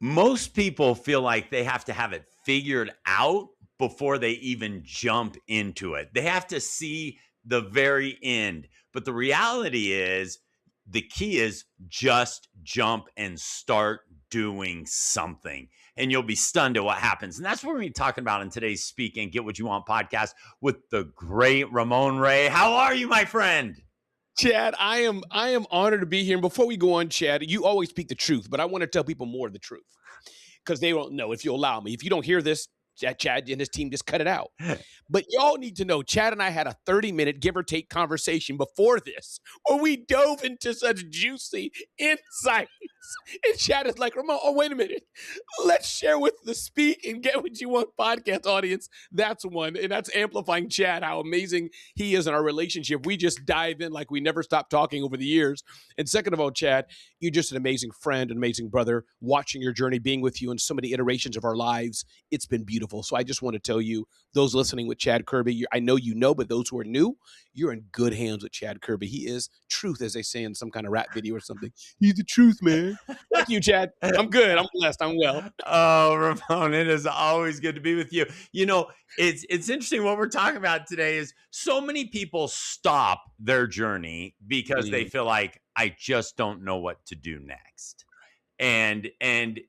Most people feel like they have to have it figured out before they even jump into it. They have to see the very end. But the reality is, the key is just jump and start doing something. And you'll be stunned at what happens. And that's what we're going to be talking about in today's Speak and Get What You Want podcast with the great Ramon Ray. How are you, my friend? Chad, I am honored to be here. And before we go on, Chad, you always speak the truth, but I want to tell people more of the truth because they don't know. If you allow me, if you don't hear this, Chad and his team just cut it out. But y'all need to know, Chad and I had a 30-minute give or take conversation before this where we dove into such juicy insights. And Chad is like, Ramon, oh, wait a minute. Let's share with the Speak and Get What You Want podcast audience. That's one. And that's amplifying Chad, how amazing he is in our relationship. We just dive in like we never stopped talking over the years. And second of all, Chad, you're just an amazing friend, an amazing brother, watching your journey, being with you in so many iterations of our lives. It's been beautiful. So I just want to tell you, those listening with Chad Kerby, I know you know, but those who are new, you're in good hands with Chad Kerby. He is truth, as they say in some kind of rap video or something. He's the truth, man. Thank you, Chad. I'm good. I'm blessed. I'm well. Oh, Ramon, it is always good to be with you. You know, it's interesting what we're talking about today is so many people stop their journey because they feel like, I just don't know what to do next. And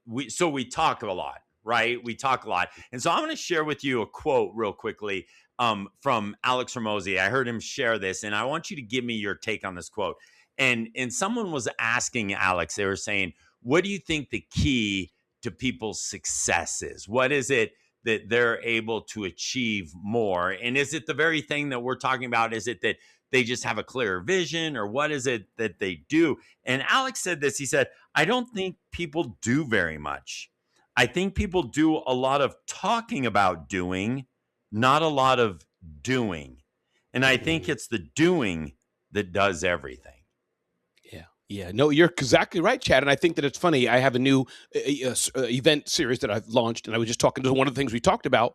we talk a lot, right? We talk a lot. And so I'm going to share with you a quote real quickly from Alex Ramosi. I heard him share this, and I want you to give me your take on this quote. And someone was asking Alex, they were saying, what do you think the key to people's success is? What is it that they're able to achieve more? And is it the very thing that we're talking about? Is it that they just have a clear vision, or what is it that they do? And Alex said this, he said, I don't think people do very much. I think people do a lot of talking about doing, not a lot of doing. And I think it's the doing that does everything. Yeah, no, you're exactly right, Chad. And I think that it's funny. I have a new event series that I've launched, and I was just talking to one of the things we talked about.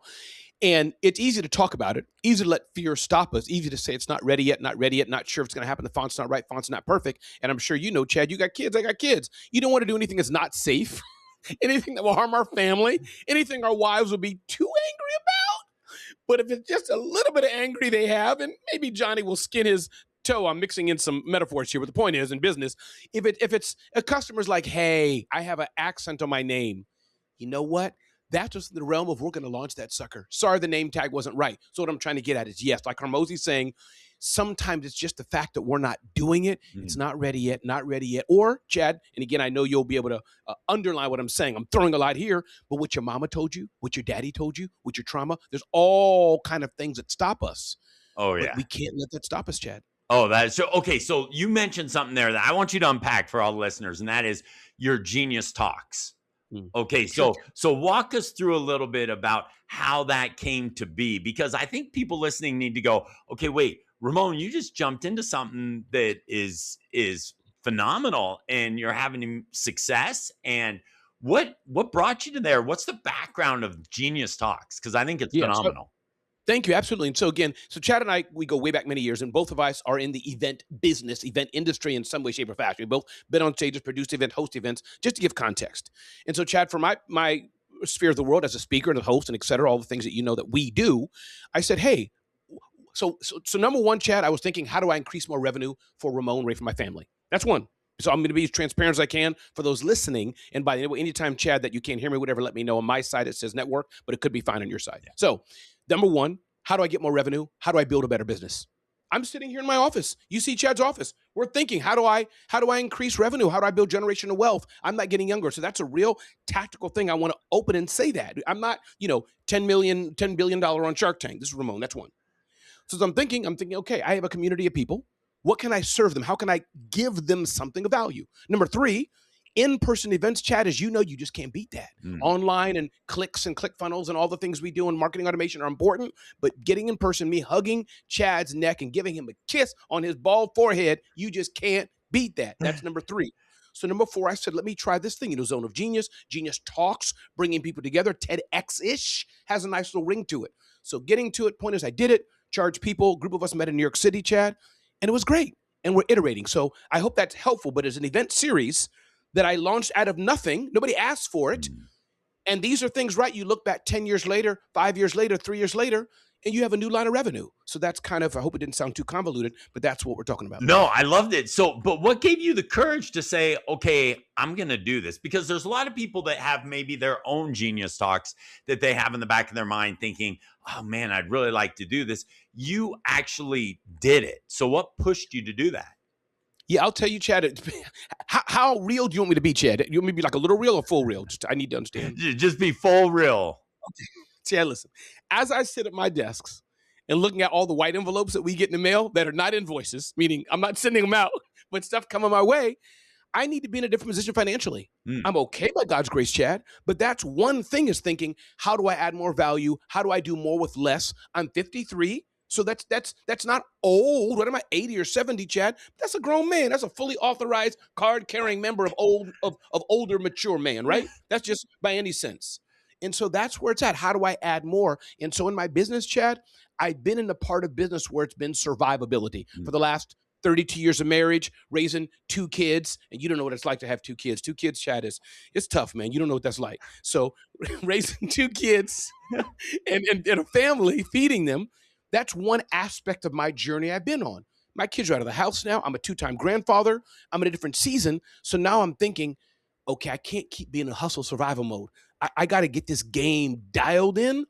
And it's easy to talk about it, easy to let fear stop us, easy to say it's not ready yet, not sure if it's going to happen. The font's not right, font's not perfect. And I'm sure you know, Chad, you got kids, I got kids. You don't want to do anything that's not safe, anything that will harm our family, anything our wives will be too angry about. But if it's just a little bit of angry they have, and maybe Johnny will skin his toe. I'm mixing in some metaphors here, but the point is, in business, if it's a customer's like, hey, I have an accent on my name, you know what? That's just in the realm of we're going to launch that sucker. Sorry, the name tag wasn't right. So what I'm trying to get at is, yes, like Harmosi's saying, sometimes it's just the fact that we're not doing it. It's not ready yet, not ready yet. Or, Chad, and again, I know you'll be able to underline what I'm saying. I'm throwing a lot here, but what your mama told you, what your daddy told you, what your trauma, there's all kind of things that stop us. Oh, yeah. But we can't let that stop us, Chad. Oh, that is so. Okay, so you mentioned something there that I want you to unpack for all the listeners, and that is your genius talks. Okay, so walk us through a little bit about how that came to be, because I think people listening need to go, okay, wait, Ramon, you just jumped into something that is phenomenal, and you're having success. And what brought you to there? What's the background of Genius Talks? Because I think it's phenomenal. Thank you. Absolutely. And so again, Chad and I, we go way back many years, and both of us are in the event business, event industry in some way, shape, or fashion. We both been on stages, produced events, host events, just to give context. And so, Chad, for my sphere of the world as a speaker and a host and et cetera, all the things that you know that we do, I said, hey, so number one, Chad, I was thinking, how do I increase more revenue for Ramon Ray, for my family? That's one. So I'm going to be as transparent as I can for those listening. And by the way, anytime, Chad, that you can't hear me, whatever, let me know. On my side, it says network, but it could be fine on your side. Yeah. So number one, how do I get more revenue? How do I build a better business? I'm sitting here in my office. You see Chad's office. We're thinking, how do I increase revenue? How do I build generational wealth? I'm not getting younger. So that's a real tactical thing. I want to open and say that. I'm not, $10 billion on Shark Tank. This is Ramon. That's one. So I'm thinking, okay, I have a community of people. What can I serve them? How can I give them something of value? Number three, in-person events, Chad, as you know, you just can't beat that. Online and clicks and ClickFunnels and all the things we do in marketing automation are important, but getting in person, me hugging Chad's neck and giving him a kiss on his bald forehead, you just can't beat that. That's number three. So number four, I said, let me try this thing, Zone of Genius, Genius Talks, bringing people together, TEDx-ish, has a nice little ring to it. So getting to it, point is I did it, charged people, group of us met in New York City, Chad, and it was great. And we're iterating. So I hope that's helpful, but as an event series, that I launched out of nothing. Nobody asked for it. Mm. And these are things, right? You look back 10 years later, 5 years later, 3 years later, and you have a new line of revenue. So that's kind of, I hope it didn't sound too convoluted, but that's what we're talking about. No, I loved it. So, but what gave you the courage to say, okay, I'm going to do this? Because there's a lot of people that have maybe their own genius talks that they have in the back of their mind thinking, oh man, I'd really like to do this. You actually did it. So what pushed you to do that? Yeah, I'll tell you, Chad. How real do you want me to be, Chad? You want me to be like a little real or full real? I need to understand. Just be full real. Chad, listen. As I sit at my desks and looking at all the white envelopes that we get in the mail that are not invoices, meaning I'm not sending them out, but stuff coming my way, I need to be in a different position financially. I'm okay by God's grace, Chad, but that's one thing is thinking, how do I add more value? How do I do more with less? I'm 53. So that's not old. What am I, 80 or 70, Chad? That's a grown man. That's a fully authorized card-carrying member of older, mature man, right? That's just by any sense. And so that's where it's at. How do I add more? And so in my business, Chad, I've been in the part of business where it's been survivability for the last 32 years of marriage, raising 2 kids. And you don't know what it's like to have 2 kids. 2 kids, Chad, it's tough, man. You don't know what that's like. So raising 2 kids and a family, feeding them, that's one aspect of my journey I've been on. My kids are out of the house now. I'm a 2-time grandfather. I'm in a different season. So now I'm thinking, okay, I can't keep being in hustle survival mode. I got to get this game dialed in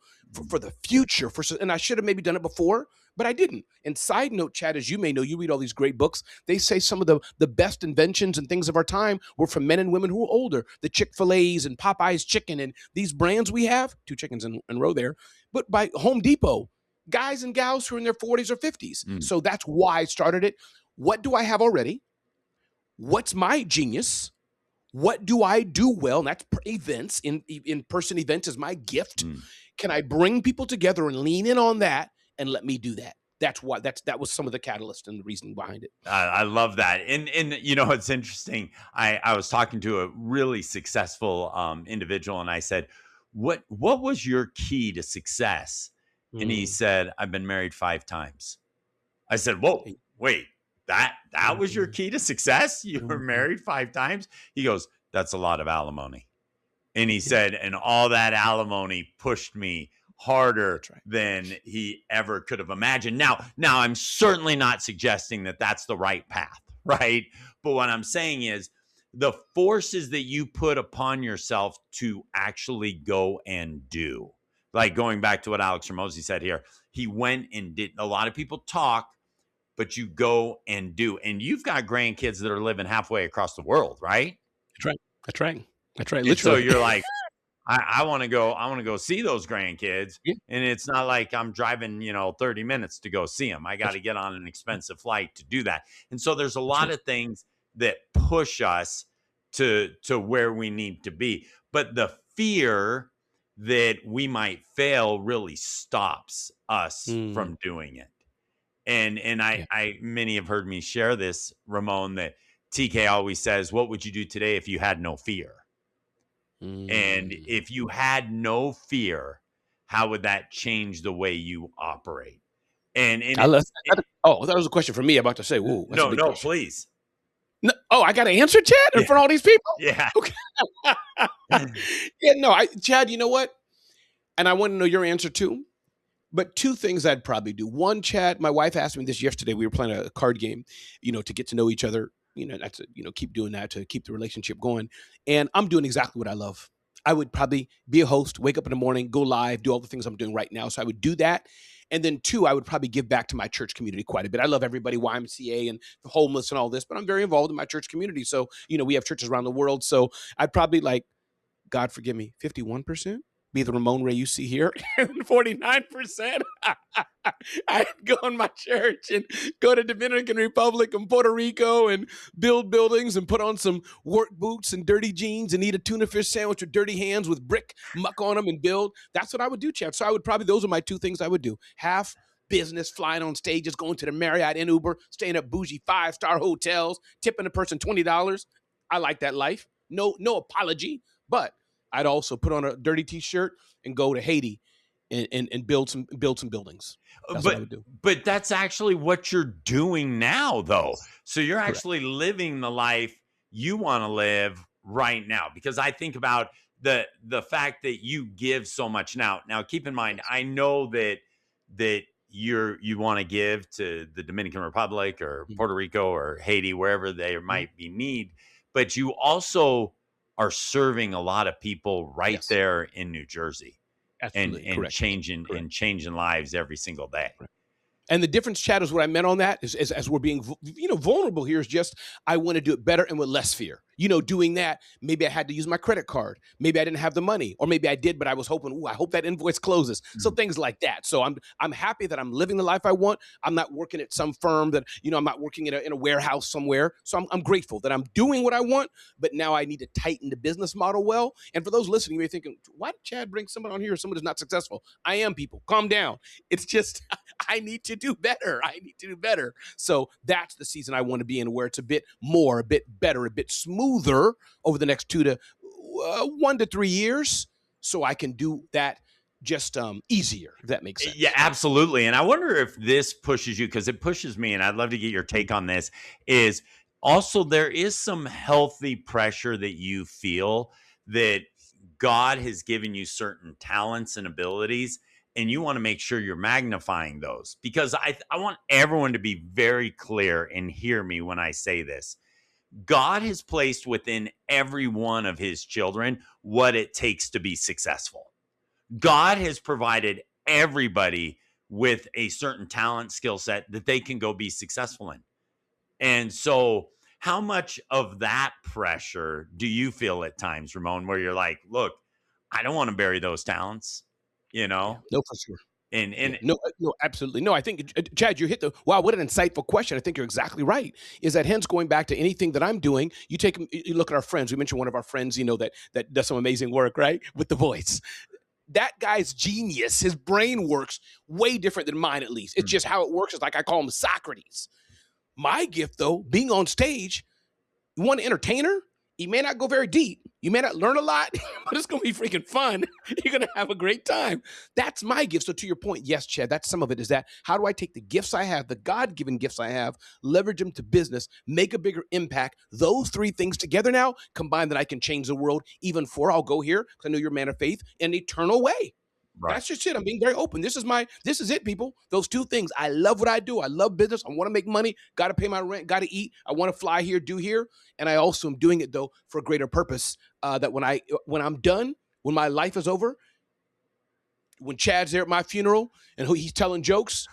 for the future. And I should have maybe done it before, but I didn't. And side note, Chad, as you may know, you read all these great books. They say some of the best inventions and things of our time were from men and women who were older. The Chick-fil-A's and Popeye's chicken and these brands we have, 2 chickens in a row there, but by Home Depot, guys and gals who are in their 40s or 50s. So that's why I started it. What do I have already? What's my genius? What do I do well? And that's events. In-person events is my gift. Can I bring people together and lean in on that and let me do that? That's why that was some of the catalyst and the reasoning behind it. I love that. And you know, it's interesting. I was talking to a really successful individual and I said, what was your key to success? And he said, I've been married 5 times. I said, whoa, wait, that was your key to success? You were married 5 times? He goes, that's a lot of alimony. And he said, and all that alimony pushed me harder than he ever could have imagined. Now I'm certainly not suggesting that that's the right path, right? But what I'm saying is the forces that you put upon yourself to actually go and do. Like going back to what Alex Ramosi said here, he went and did. A lot of people talk, but you go and do. And you've got grandkids that are living halfway across the world, right? That's right. Literally. And so you're like, I want to go see those grandkids. Yeah. And it's not like I'm driving, 30 minutes to go see them. I got to get on an expensive flight to do that. And so there's a lot of things that push us to where we need to be. But the fear that we might fail really stops us from doing it. And I many have heard me share this, Ramon, that TK always says, what would you do today if you had no fear? And if you had no fear, how would that change the way you operate? And I that was a question for me. I'm about to say, whoa. No, please. No, I got to answer, Chad, in front of all these people? Yeah. Okay. Chad, you know what? And I want to know your answer too. But 2 things I'd probably do. One, Chad, my wife asked me this yesterday. We were playing a card game, to get to know each other. That's keep doing that to keep the relationship going. And I'm doing exactly what I love. I would probably be a host, wake up in the morning, go live, do all the things I'm doing right now. So I would do that. And then 2, I would probably give back to my church community quite a bit. I love everybody, YMCA and the homeless and all this, but I'm very involved in my church community. So, we have churches around the world. So I'd probably God forgive me, 51%? Be the Ramon Ray you see here, and 49%. I'd go in my church and go to Dominican Republic and Puerto Rico and build buildings and put on some work boots and dirty jeans and eat a tuna fish sandwich with dirty hands with brick muck on them and build. That's what I would do, Chad. So those are my 2 things I would do. Half business, flying on stages, going to the Marriott in Uber, staying at bougie 5-star hotels, tipping a person $20. I like that life. No apology, but I'd also put on a dirty T-shirt and go to Haiti and build some buildings. That's what I would do. But that's actually what you're doing now, though. So you're actually living the life you want to live right now, because I think about the fact that you give so much now. Now, keep in mind, Yes. I know that you want to give to the Dominican Republic or Mhm. Puerto Rico or Haiti, wherever there Mhm. might be need, but you also are serving a lot of people right Yes. there in New Jersey, and Absolutely and correct. changing Correct. and changing lives every single day. And the difference, Chad, is what I meant on that is, as we're being, vulnerable here, is just I want to do it better and with less fear. Doing that, maybe I had to use my credit card. Maybe I didn't have the money, or maybe I did, but I was hoping, I hope that invoice closes. So Mhm. things like that. So I'm happy that I'm living the life I want. I'm not working at some firm that, I'm not working in a warehouse somewhere. So I'm grateful that I'm doing what I want, but now I need to tighten the business model well. And for those listening, you may be thinking, why did Chad bring someone on here, someone who's not successful? I am, people. Calm down. It's just I need to do better. I need to do better. So that's the season I want to be in, where it's a bit more, a bit better, a bit smoother over the next 1 to 3 years, so I can do that just easier, if that makes Yeah, sense. absolutely. And I wonder if this pushes you, because it pushes me, and I'd love to get your take on this. Is also, there is some healthy pressure that you feel that God has given you certain talents and abilities, and you want to make sure you're magnifying those. Because I want everyone to be very clear and hear me when I say this. God has placed within every one of his children what it takes to be successful. God has provided everybody with a certain talent, skill set that they can go be successful in. And so, how much of that pressure do you feel at times, Ramon, where you're like, look, I don't want to bury those talents, you Yeah, know? no, for sure. And Yeah, and no, no, absolutely. No, I think, Chad, you hit wow, what an insightful question. I think you're exactly right. Is that hence going back to anything that I'm doing, you look at our friends. We mentioned one of our friends, that does some amazing work, right? With the voice. That guy's genius, his brain works way different than mine, at least. It's just how it works. It's like I call him Socrates. My gift, though, being on stage, you want an entertainer? You may not go very deep. You may not learn a lot, but it's going to be freaking fun. You're going to have a great time. That's my gift. So to your point, yes, Chad, that's some of it, is that how do I take the gifts I have, the God-given gifts I have, leverage them to business, make a bigger impact? Those three things together now combine that I can change the world even for, I'll go here because I know you're a man of faith, in an eternal way. right, That's just it. I'm being very open. This is it, people. Those two things. I love what I do. I love business. I want to make money. Got to pay my rent. Got to eat. I want to fly here, do here, and I also am doing it though for a greater purpose. That when I'm done, when my life is over, when Chad's there at my funeral and he's telling jokes,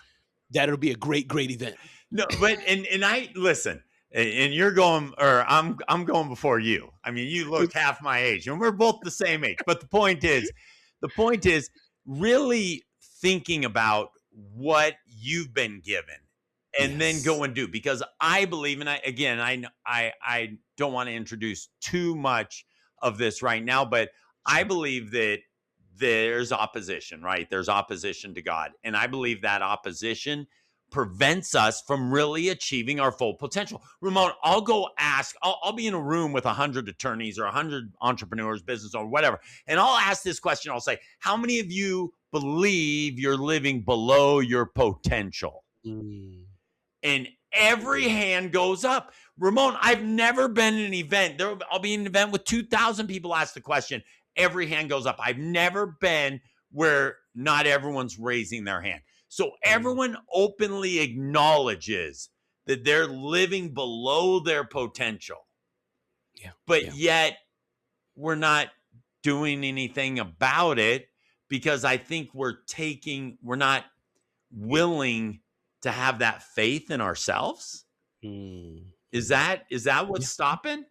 that it'll be a great, great event. no, but and I listen, and you're going, or I'm going before you. I mean, you look half my age, and we're both the same age. But the point is really thinking about what you've been given, and then Yes. go and do. Because I believe, and I don't want to introduce too much of this right now, but I Sure. believe that there's opposition, right? There's opposition to God, and I believe that opposition prevents us from really achieving our full potential. Ramon, I'll be in a room with 100 attorneys or 100 entrepreneurs, business or whatever, and I'll ask this question. I'll say, how many of you believe you're living below your potential? Mm. And every hand goes up. Ramon, I've never been in an event. I'll be in an event with 2,000 people ask the question. Every hand goes up. I've never been where not everyone's raising their hand. So Mm. everyone openly acknowledges that they're living below their potential, Yeah. but Yeah. yet we're not doing anything about it, because I think we're not willing to have that faith in ourselves. Mm. Is that what's Yeah. stopping?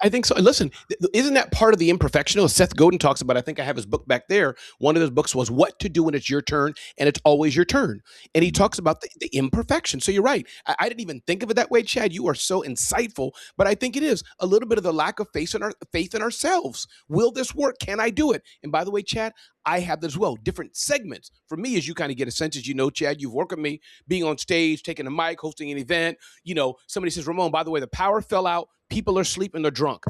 I think so. Listen, isn't that part of the imperfectional? Seth Godin talks about. I think I have his book back there. One of his books was "What to Do When It's Your Turn," and it's always your turn. And he Mhm. talks about the imperfection. So you're right. I didn't even think of it that way, Chad. You are so insightful. But I think it is a little bit of the lack of faith in ourselves. Will this work? Can I do it? And by the way, Chad, I have that as well. Different segments for me, as you kind of get a sense, as you know, Chad, you've worked with me, being on stage, taking a mic, hosting an event. Somebody says, Ramon, by the way, the power fell out. People are sleeping. They're drunk.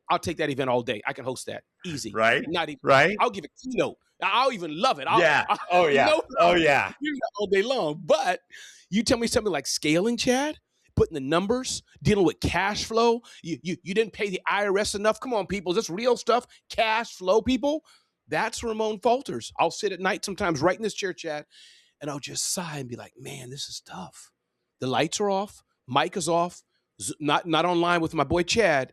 I'll take that event all day. I can host that. Easy. Right? Not even, Right? I'll give a keynote. I'll even love it. Yeah. I'll Oh yeah. no Oh problem. yeah. Do that all day long. But you tell me something like scaling, Chad, putting the numbers, dealing with cash flow. You didn't pay the IRS enough. Come on, people. Is this real stuff? Cash flow, people. That's Ramon falters. I'll sit at night sometimes right in this chair, Chad, and I'll just sigh and be like, man, this is tough. The lights are off. Mic is off. Not online with my boy Chad.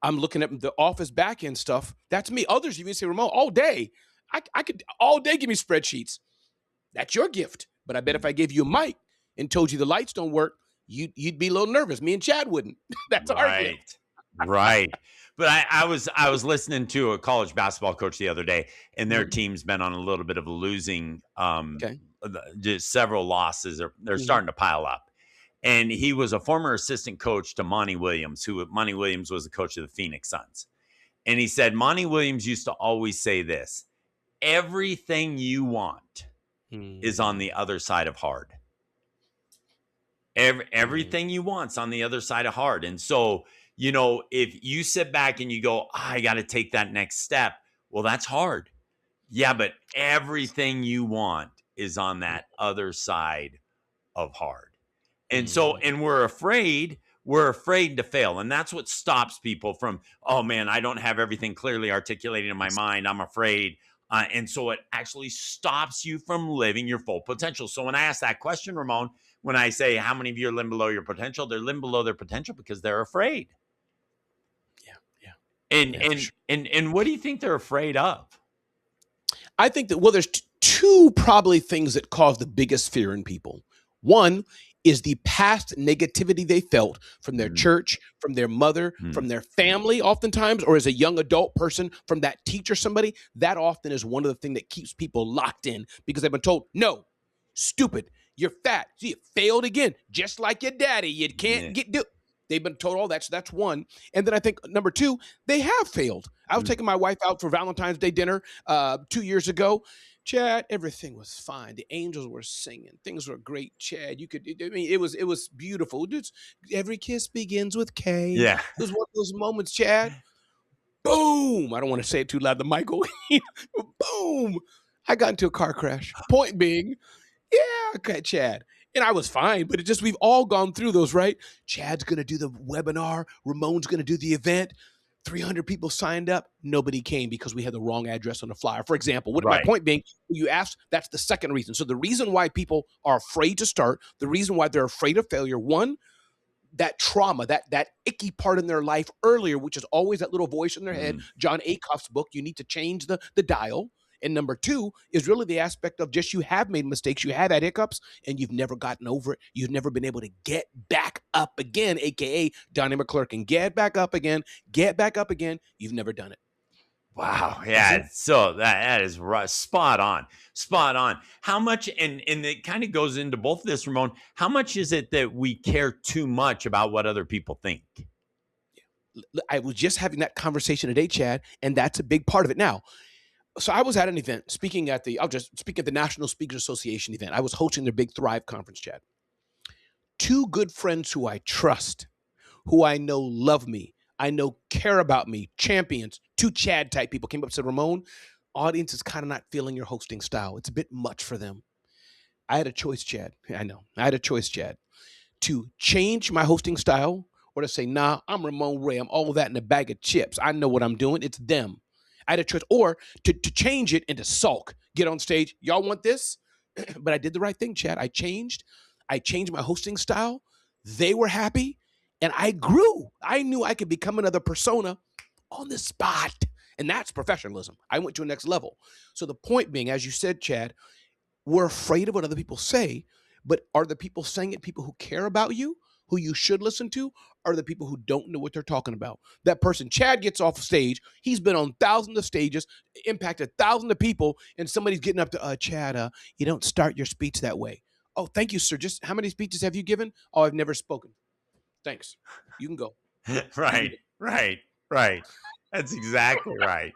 I'm looking at the office back end stuff. That's me. Others even say, Ramon, all day. I could all day give me spreadsheets. That's your gift. But I bet if I gave you a mic and told you the lights don't work, you'd be a little nervous. Me and Chad wouldn't. That's our gift. Right. But I was listening to a college basketball coach the other day, and their team's been on a little bit of a losing Okay. just several losses. They're starting to pile up. And he was a former assistant coach to Monty Williams, Monty Williams was the coach of the Phoenix Suns. And he said, Monty Williams used to always say this: everything you want is on the other side of hard. Everything you want's on the other side of hard. And so, if you sit back and you go, I got to take that next step, well, that's hard. Yeah, but everything you want is on that other side of hard. And so, and we're afraid to fail. And that's what stops people from, oh man, I don't have everything clearly articulated in my mind. I'm afraid. And so it actually stops you from living your full potential. So when I ask that question, Ramon, when I say how many of you are living below your potential, they're living below their potential because they're afraid. Yeah. And what do you think they're afraid of? I think that, there's two probably things that cause the biggest fear in people. One is the past negativity they felt from their church, from their mother, from their family oftentimes, or as a young adult person, from that teacher, somebody. That often is one of the things that keeps people locked in because they've been told, no, stupid, you're fat, see, you failed again, just like your daddy, you can't do. They've been told all that, so that's one. And then I think number two, they have failed. I was taking my wife out for Valentine's Day dinner 2 years ago. Chad, everything was fine. The angels were singing. Things were great, Chad. It was beautiful. Dude, every kiss begins with K. Yeah. It was one of those moments, Chad. Boom. I don't want to say it too loud. The mic go, boom. I got into a car crash. Point being, okay, Chad. And I was fine, but we've all gone through those, right? Chad's going to do the webinar. Ramon's going to do the event. 300 people signed up. Nobody came because we had the wrong address on the flyer. For example, my point being, you asked, that's the second reason. So the reason why people are afraid to start, the reason why they're afraid of failure, one, that trauma, that icky part in their life earlier, which is always that little voice in their head. John Acuff's book, you need to change the dial. And number two is really the aspect of just you have made mistakes, you have had hiccups, and you've never gotten over it. You've never been able to get back up again, a.k.a. Donnie McClurkin. Get back up again. You've never done it. Wow. Yeah. So that is right. Spot on. How much, and it kind of goes into both of this, Ramon, how much is it that we care too much about what other people think? I was just having that conversation today, Chad, and that's a big part of it. Now, so I was at an event I'll just speak at the National Speakers Association event. I was hosting their big Thrive conference, Chad. Two good friends who I trust, who I know love me, I know care about me, champions, two Chad type people came up and said, Ramon, audience is kind of not feeling your hosting style. It's a bit much for them. I had a choice, Chad. I know. I had a choice, Chad, to change my hosting style or to say, nah, I'm Ramon Ray. I'm all of that in a bag of chips. I know what I'm doing. It's them. I had a choice, or to change it and to sulk, get on stage. Y'all want this? But I did the right thing, Chad. I changed my hosting style. They were happy, and I grew. I knew I could become another persona on the spot, and that's professionalism. I went to a next level. So the point being, as you said, Chad, we're afraid of what other people say, but are the people saying it people who care about you, who you should listen to, are the people who don't know what they're talking about? That person, Chad, gets off stage. He's been on thousands of stages, impacted thousands of people, and somebody's getting up to, Chad, you don't start your speech that way. Oh, thank you, sir. Just how many speeches have you given? Oh, I've never spoken. Thanks. You can go. Right. That's exactly right.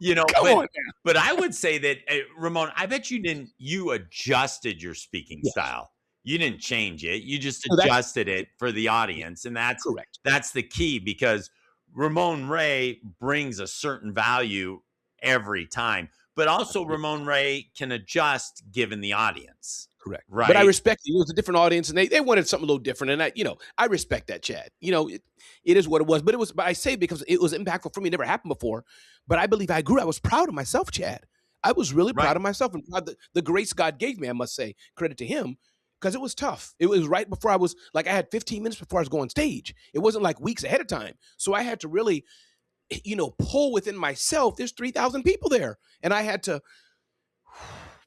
Come on, but I would say that, Ramon, I bet you adjusted your speaking style. You didn't change it. You just adjusted it for the audience. And that's correct. That's the key, because Ramon Ray brings a certain value every time, but also Ramon Ray can adjust given the audience. Correct. But I right? respect it. It was a different audience, and they wanted something a little different. And I respect that, Chad. It is what it was. But I say because it was impactful for me. It never happened before. But I believe I grew. I was proud of myself, Chad. I was really proud Right. of myself and proud the grace God gave me. I must say credit to Him because it was tough. It was right before I had 15 minutes before I was going stage. It wasn't like weeks ahead of time. So I had to really, pull within myself. There's 3,000 people there, and I had to.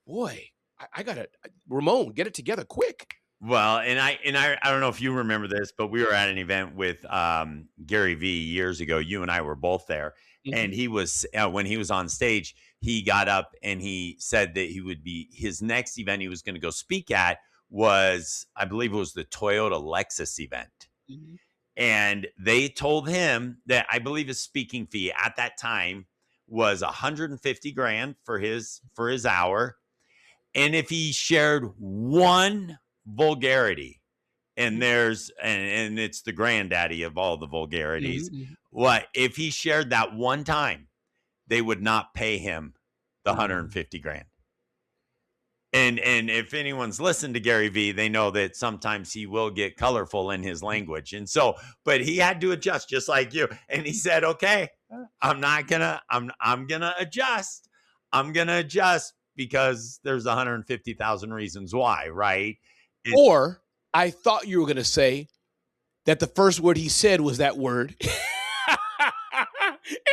Boy, I gotta Ramon, get it together quick. Well, and I don't know if you remember this, but we were at an event with Gary V years ago. You and I were both there, and Mhm. he was when he was on stage, he got up and he said that he would be his next event he was going to go speak at was, I believe it was the Toyota Lexus event. Mhm. And they told him that I believe his speaking fee at that time was 150 grand for his hour. And if he shared one vulgarity, and Mhm. and it's the granddaddy of all the vulgarities, Mhm. what if he shared that one time, they would not pay him the Mhm. 150 grand. And if anyone's listened to Gary Vee, they know that sometimes he will get colorful in his language. And so, but he had to adjust just like you. And he said, okay, I'm gonna adjust. I'm gonna adjust because there's 150,000 reasons why, right? It, Or I thought you were gonna say that the first word he said was that word.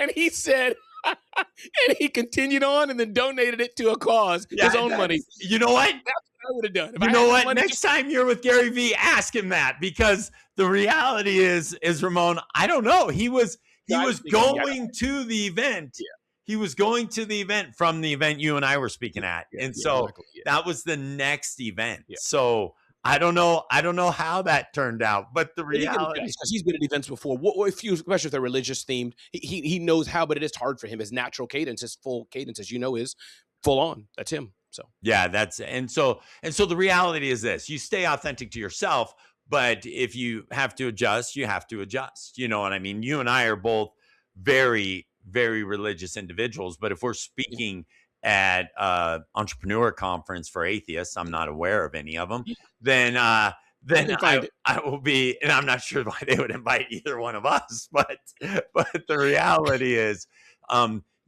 And he said, and he continued on and then donated it to a cause, his yeah, own money. that's you know what? That's what I would have done. If You I know had the what? money Next time you're with Gary Vee, ask him that because the reality is Ramon, I don't know. He I was think yeah, going to the event. yeah, He was going to the event from the event you and I were yeah, speaking at. yeah, And yeah, so exactly. Yeah, that was the next event. yeah. So I don't know how that turned out, but the And he can reality adjust because he's been at events before. What if you, especially if they're religious themed, he knows how, but it is hard for him. His natural cadence, his full cadence, as you know, is full on. That's him. So yeah, that's and so the reality is this: you stay authentic to yourself, but if you have to adjust, you have to adjust. You know what I mean? You and I are both very religious individuals, but if we're yeah, speaking at entrepreneur conference for atheists, I'm not aware of any of them. yeah, Then you can find it. I will be, and I'm not sure why they would invite either one of us, but the reality is,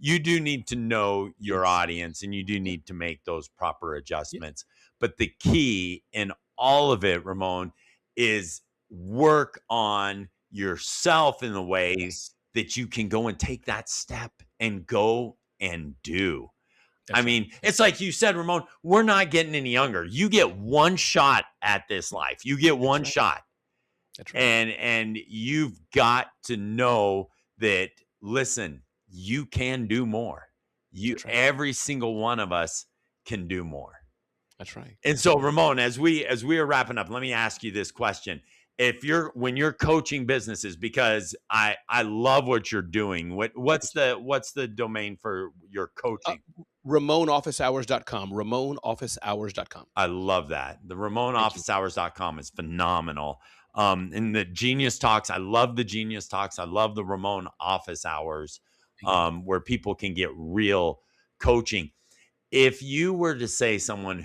you do need to know your Yes. audience and you do Yeah. need to make those proper Yeah. adjustments. But the key in all of it, Ramon, is work on yourself in the way Yes. that you can go and take that step and go and do. I That's right. mean, it's like you said, Ramon, we're not getting any younger. You get one shot at this life. You get That's one right. shot. That's right. And you've got to know that listen, you can do more. You That's right. every single one of us can do more. That's right. And That's so right. Ramon, as we are wrapping up, let me ask you this question. If you're when you're coaching businesses, because I love what you're doing, Thank you. what's the domain for your Uh, coaching? RamonOfficeHours.com. RamonOfficeHours.com. I love that. The Thank you. RamonOfficeHours.com is phenomenal. And the Genius Talks, I love the Genius Talks. I love the Ramon Office Hours, Thank you. where people can get real coaching. If you were to say someone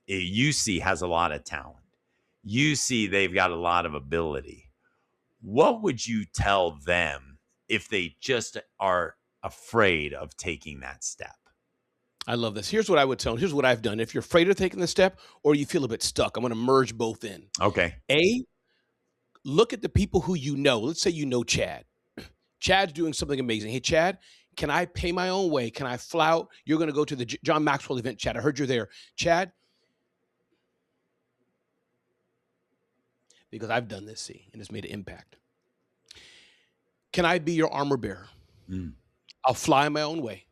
you see has a lot of talent, you see they've got a lot of ability, what would you tell them if they just are afraid of taking that step? I love this. Here's what I would tell them. Here's what I've done. If you're afraid of taking the step or you feel a bit stuck, I'm going to merge both in. Okay. A, look at the people who you know. Let's say you know Chad. Chad's doing something amazing. Hey, Chad, can I pay my own way? Can I fly out? You're going to go to the John Maxwell event, Chad. I heard you're there. Chad, because I've done this, see, and it's made an impact. Can I be your armor bearer? Mm, I'll fly my own way.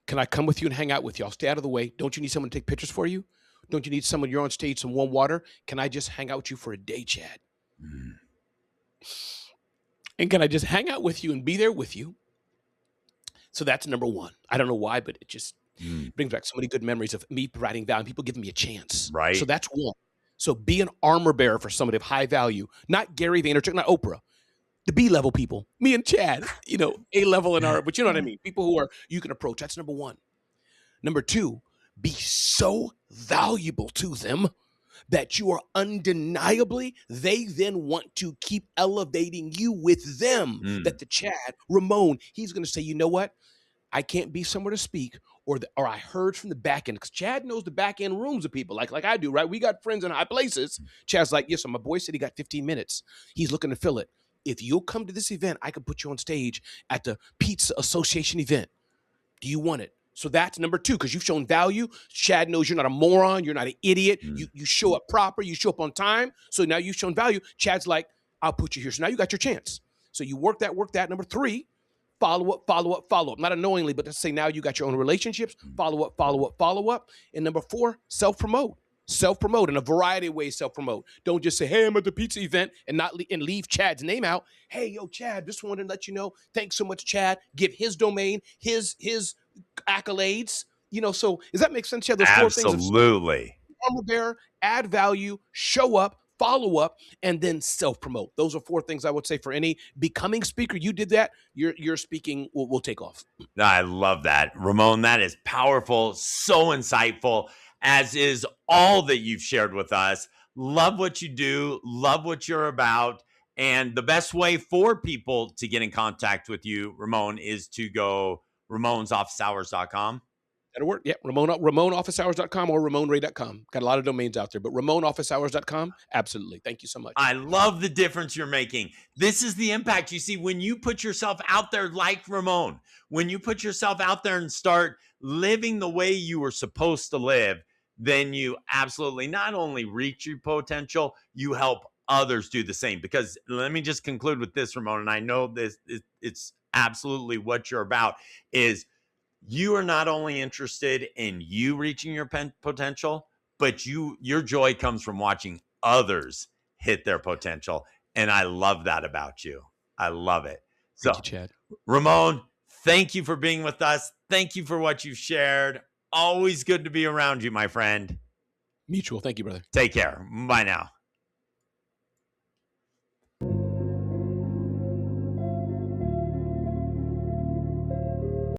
Can I come with you and hang out with you? I'll stay out of the way. Don't you need someone to take pictures for you? Don't you need someone, you're on stage, some warm water? Can I just hang out with you for a day, Chad? mm, And can I just hang out with you and be there with you? So that's number one. I don't know why, but it just mm. brings back so many good memories of me providing value and people giving me a chance. So Right. that's one. So be an armor bearer for somebody of high value, not Gary Vaynerchuk, not Oprah. The B level people, me and Chad, A level in our, but you know what I mean? People who are, you can approach. That's number one. Number two, be so valuable to them that you are undeniably, they then want to keep elevating you with them. Mm, That the Chad, Ramon, he's going to say, you know what? I can't be somewhere to speak, or I heard from the back end, because Chad knows the back end rooms of people like I do, right? We got friends in high places. Chad's like, yes, so my boy said he got 15 minutes. He's looking to fill it. If you'll come to this event, I can put you on stage at the Pizza Association event. Do you want it? So that's number two, because you've shown value. Chad knows you're not a moron. You're not an idiot. mm. You show up proper. You show up on time. So now you've shown value. Chad's like, I'll put you here. So now you got your chance. So you work that. Number three, follow up, follow up, follow up. Not annoyingly, but to say now you got your own relationships. Follow up, follow up, follow up. And number four, self-promote. Self-promote in a variety of ways. Self-promote. Don't just say, hey, I'm at the pizza event and leave Chad's name out. Hey, yo, Chad, just wanted to let you know. Thanks so much, Chad. Give his domain, his accolades. So does that make sense? Yeah, those four things of Absolutely. armor bearer, add value, show up, follow up, and then self-promote. Those are four things I would say for any becoming speaker. You did that, your speaking will take off. I love that. Ramon, that is powerful, so insightful, as is all that you've shared with us. Love what you do, love what you're about. And the best way for people to get in contact with you, Ramon, is to go ramonsofficehours.com. That'll work. Yeah, RamonOfficeHours.com or RamonRay.com. Got a lot of domains out there, but RamonOfficeHours.com, absolutely. Thank you so much. I love the difference you're making. This is the impact you see when you put yourself out there like Ramon, when you put yourself out there and start living the way you were supposed to live, then you absolutely not only reach your potential, you help others do the same. Because let me just conclude with this, Ramon, and I know this, it's absolutely what you're about, is you are not only interested in you reaching your potential, but your joy comes from watching others hit their potential. And I love that about you. I love it. So, Thank you, Chad. Ramon, thank you for being with us. Thank you for what you've shared. Always good to be around you, my friend. Mutual. Thank you, brother. Take care. Bye now.